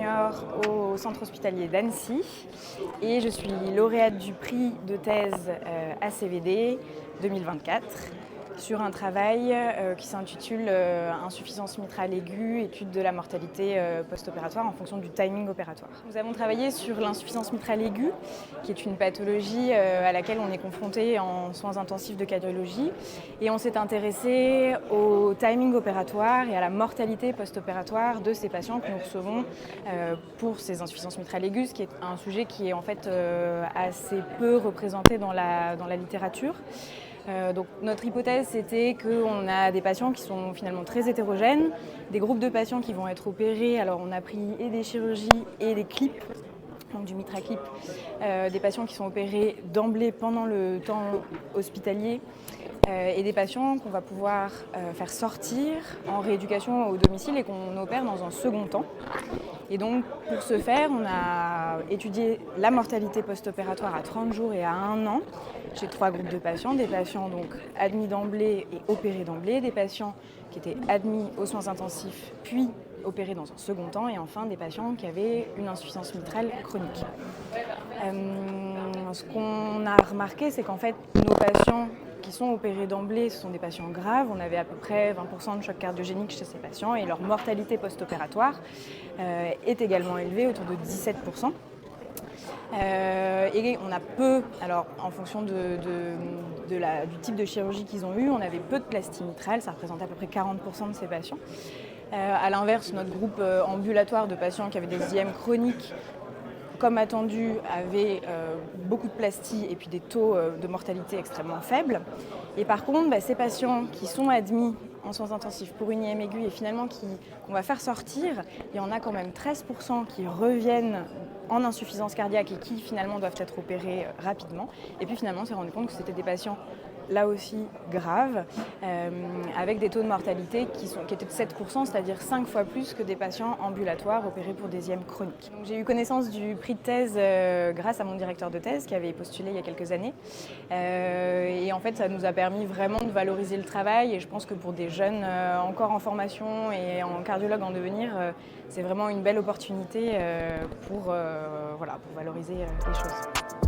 senior au centre hospitalier d'Annecy et je suis lauréate du prix de thèse ACVD 2024 sur un travail qui s'intitule Insuffisance mitrale aiguë, étude de la mortalité post-opératoire en fonction du timing opératoire. Nous avons travaillé sur l'insuffisance mitrale aiguë, qui est une pathologie à laquelle on est confronté en soins intensifs de cardiologie, et on s'est intéressé au timing opératoire et à la mortalité post-opératoire de ces patients que nous recevons pour ces insuffisances mitrales aiguës, qui est un sujet qui est en fait assez peu représenté dans la littérature. Donc notre hypothèse, c'était qu'on a des patients qui sont finalement très hétérogènes, des groupes de patients qui vont être opérés. Alors on a pris et des chirurgies et des clips, donc du MitraClip, des patients qui sont opérés d'emblée pendant le temps hospitalier et des patients qu'on va pouvoir faire sortir en rééducation au domicile et qu'on opère dans un second temps. Et donc pour ce faire, on a étudié la mortalité post-opératoire à 30 jours et à 1 an chez 3 groupes de patients, des patients donc admis d'emblée et opérés d'emblée, des patients qui étaient admis aux soins intensifs puis opérés dans un second temps, et enfin des patients qui avaient une insuffisance mitrale chronique. Ce qu'on a remarqué, c'est qu'en fait nos patients qui sont opérés d'emblée, ce sont des patients graves. On avait à peu près 20% de choc cardiogénique chez ces patients et leur mortalité post-opératoire est également élevée, autour de 17%. Et on a peu, alors en fonction du type de chirurgie qu'ils ont eu, on avait peu de plastie mitrale, ça représente à peu près 40% de ces patients. À l'inverse, notre groupe ambulatoire de patients qui avaient des IM chroniques, comme attendu, avait beaucoup de plastie et puis des taux de mortalité extrêmement faibles. Et par contre, ces patients qui sont admis en soins intensifs pour une IM aiguë et finalement qu'on va faire sortir, il y en a quand même 13% qui reviennent en insuffisance cardiaque et qui finalement doivent être opérés rapidement. Et puis finalement, on s'est rendu compte que c'était des patients là aussi graves, avec des taux de mortalité qui étaient de 7%, c'est-à-dire 5 fois plus que des patients ambulatoires opérés pour des IM chroniques. Donc, j'ai eu connaissance du prix de thèse grâce à mon directeur de thèse qui avait postulé il y a quelques années. Et en fait, ça nous a permis vraiment de valoriser le travail, et je pense que pour des jeunes encore en formation et en cardiologue en devenir, c'est vraiment une belle opportunité pour valoriser les choses.